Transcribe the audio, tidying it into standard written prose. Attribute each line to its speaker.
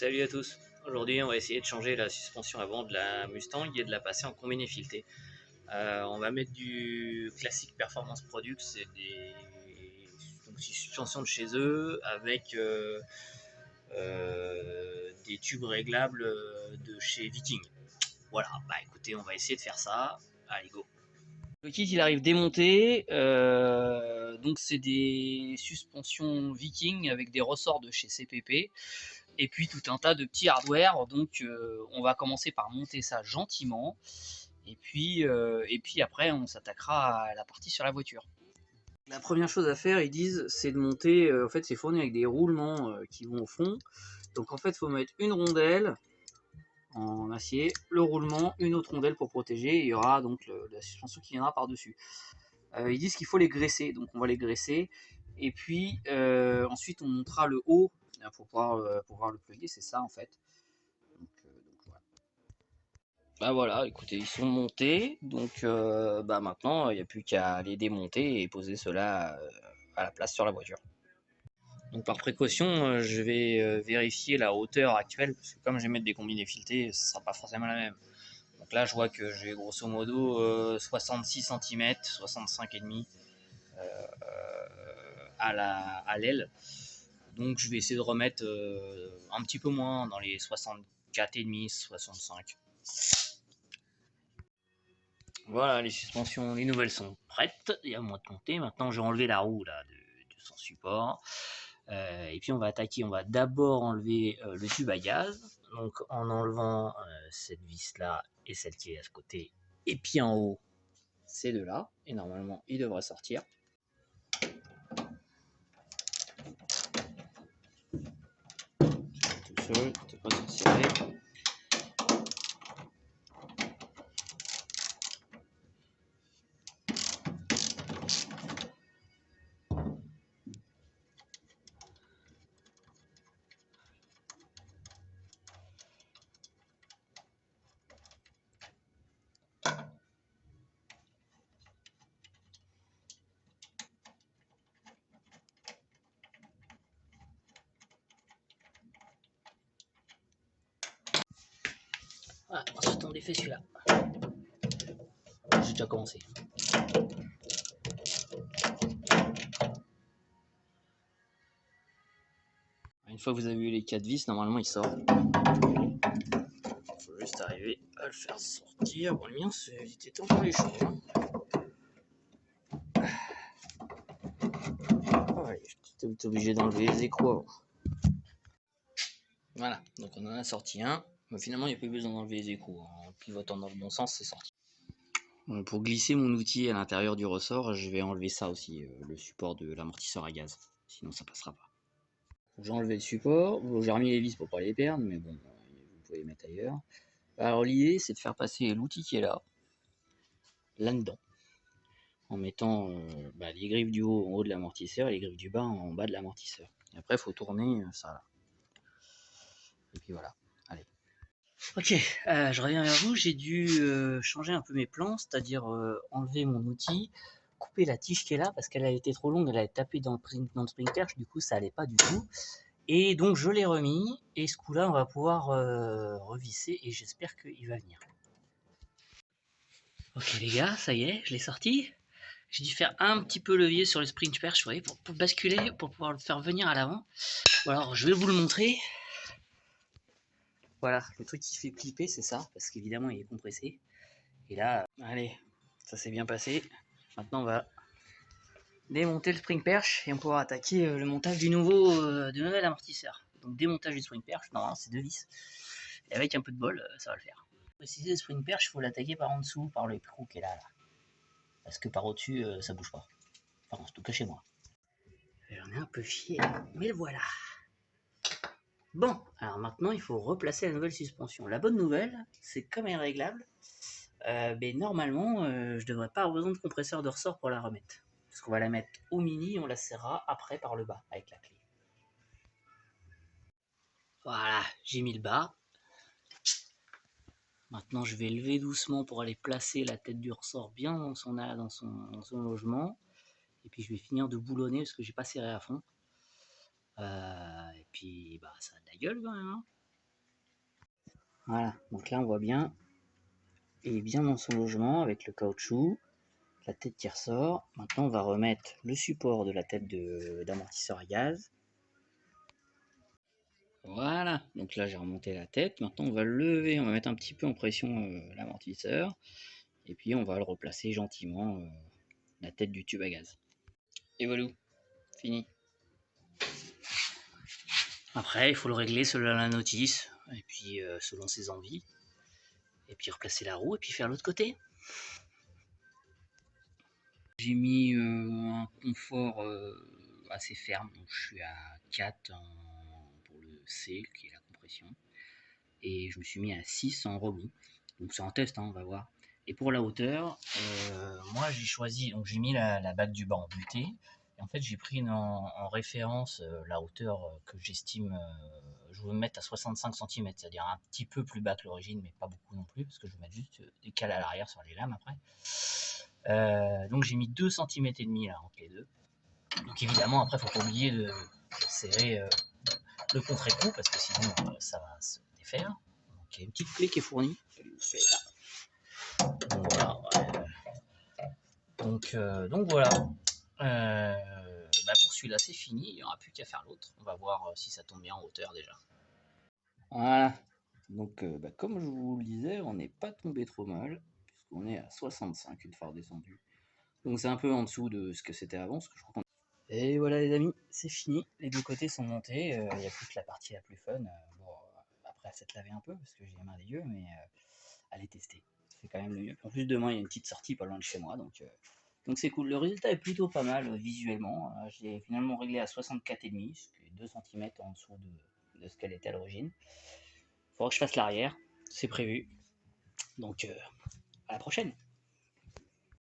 Speaker 1: Salut à tous. Aujourd'hui, on va essayer de changer la suspension avant de la Mustang et de la passer en combiné fileté. On va mettre du classique Performance Products, c'est donc des suspensions de chez eux avec des tubes réglables de chez Viking. Voilà, bah écoutez, on va essayer de faire ça. Allez, go. Le kit il arrive démonté, donc c'est des suspensions Viking avec des ressorts de chez CPP et puis tout un tas de petits hardware. Donc on va commencer par monter ça gentiment et puis après on s'attaquera à la partie sur la voiture. La première chose à faire, ils disent, c'est de monter, en fait c'est fourni avec des roulements qui vont au fond. Donc en fait il faut mettre une rondelle en acier, le roulement, une autre rondelle pour protéger, et il y aura donc la suspension qui viendra par-dessus. Ils disent qu'il faut les graisser, donc on va les graisser, et puis ensuite on montera le haut pour pouvoir le plugger, c'est ça en fait. Donc voilà. Bah voilà, écoutez, ils sont montés, donc bah maintenant il n'y a plus qu'à les démonter et poser cela à la place sur la voiture. Donc par précaution, je vais vérifier la hauteur actuelle, parce que comme je vais mettre des combinés filetés, ce ne sera pas forcément la même. Donc là je vois que j'ai grosso modo 66 cm, 65,5 à l'aile. Donc je vais essayer de remettre un petit peu moins, dans les 64,5, 65. Voilà, les suspensions, les nouvelles sont prêtes. Il y a moins de monter. Maintenant, j'ai enlevé la roue là, de son support. Et puis on va attaquer. On va d'abord enlever le tube à gaz. Donc en enlevant cette vis là et celle qui est à ce côté. Et puis en haut, ces deux là. Et normalement, il devrait sortir. Tout seul, pas tout serré. Voilà, ensuite on défait celui-là. J'ai déjà commencé. Une fois que vous avez eu les 4 vis, normalement il sort. Il faut juste arriver à le faire sortir. Bon, le mien, c'était tant pour les choses. Hein. Oh, j'étais obligé d'enlever les écrous avant. Voilà, donc on en a sorti un. Mais finalement, il n'y a pas eu besoin d'enlever les écrous. En pivotant dans le bon sens, c'est sorti. Bon, pour glisser mon outil à l'intérieur du ressort, je vais enlever ça aussi, le support de l'amortisseur à gaz. Sinon, ça passera pas. J'ai enlevé le support. Bon, j'ai remis les vis pour pas les perdre, mais bon, vous pouvez les mettre ailleurs. Alors l'idée, c'est de faire passer l'outil qui est là-dedans, en mettant les griffes du haut en haut de l'amortisseur et les griffes du bas en bas de l'amortisseur. Et après, il faut tourner ça là. Et puis voilà, allez. Ok, je reviens vers vous. J'ai dû changer un peu mes plans, c'est-à-dire enlever mon outil, couper la tige qui est là parce qu'elle a été trop longue, elle a tapé dans le spring perche, du coup ça allait pas du tout. Et donc je l'ai remis, et ce coup-là on va pouvoir revisser et j'espère qu'il va venir. Ok les gars, ça y est, je l'ai sorti. J'ai dû faire un petit peu levier sur le spring perche, vous voyez, pour basculer, pour pouvoir le faire venir à l'avant. Bon, alors je vais vous le montrer. Voilà, le truc qui fait flipper, c'est ça, parce qu'évidemment il est compressé. Et là, allez, ça s'est bien passé. Maintenant on va démonter le spring perche et on pourra attaquer le montage du nouvel amortisseur. Donc démontage du spring perche, normalement c'est 2 vis. Et avec un peu de bol, ça va le faire. Pour préciser, le spring perche, il faut l'attaquer par en dessous, par le écrou qui est là. Parce que par au-dessus, ça bouge pas. Enfin, en tout cas chez moi. J'en ai un peu fier, mais le voilà. Bon, alors maintenant il faut replacer la nouvelle suspension. La bonne nouvelle, c'est comme elle est réglable, mais normalement je devrais pas avoir besoin de compresseur de ressort pour la remettre. Parce qu'on va la mettre au mini et on la serrera après par le bas avec la clé. Voilà, j'ai mis le bas. Maintenant je vais lever doucement pour aller placer la tête du ressort bien dans son logement. Et puis je vais finir de boulonner parce que j'ai pas serré à fond. Et puis bah ça a de la gueule quand même. Hein. Voilà, donc là on voit bien, il est bien dans son logement avec le caoutchouc, la tête qui ressort. Maintenant on va remettre le support de la tête d'amortisseur à gaz. Voilà, donc là j'ai remonté la tête. Maintenant on va le lever, on va mettre un petit peu en pression l'amortisseur. Et puis on va le replacer gentiment, la tête du tube à gaz. Et voilà, fini. Après il faut le régler selon la notice, et puis selon ses envies. Et puis replacer la roue et puis faire l'autre côté. J'ai mis un confort assez ferme, donc je suis à 4 pour le C qui est la compression, et je me suis mis à 6 en rebond, donc c'est un test, hein, on va voir. Et pour la hauteur, moi j'ai choisi, donc j'ai mis la bague du bas en buté, et en fait j'ai pris en référence la hauteur que j'estime, je veux mettre à 65 cm, c'est-à-dire un petit peu plus bas que l'origine, mais pas beaucoup non plus, parce que je vais mettre juste des cales à l'arrière sur les lames après. Donc j'ai mis 2 cm et demi là entre les deux. Donc évidemment après faut pas oublier de serrer le contre-écrou parce que sinon ça va se défaire. Donc il y a une petite clé qui est fournie. Donc voilà. Donc voilà. Pour celui-là c'est fini, il n'y aura plus qu'à faire l'autre. On va voir si ça tombe bien en hauteur déjà. Voilà. Donc comme je vous le disais, on n'est pas tombé trop mal, puisqu'on est à 65 une fois redescendu. Donc c'est un peu en dessous de ce que c'était avant, ce que je crois qu'on... Et voilà les amis, c'est fini, les deux côtés sont montés, il n'y a plus que la partie la plus fun. Bon, après à s'être laver un peu parce que j'ai les mains dégueu, mais allez tester, c'est quand même le mieux. En plus demain il y a une petite sortie pas loin de chez moi, donc c'est cool. Le résultat est plutôt pas mal visuellement. J'ai finalement réglé à 64,5, ce qui est 2 cm en dessous de ce qu'elle était à l'origine. Il faudra que je fasse l'arrière, c'est prévu. Donc à la prochaine.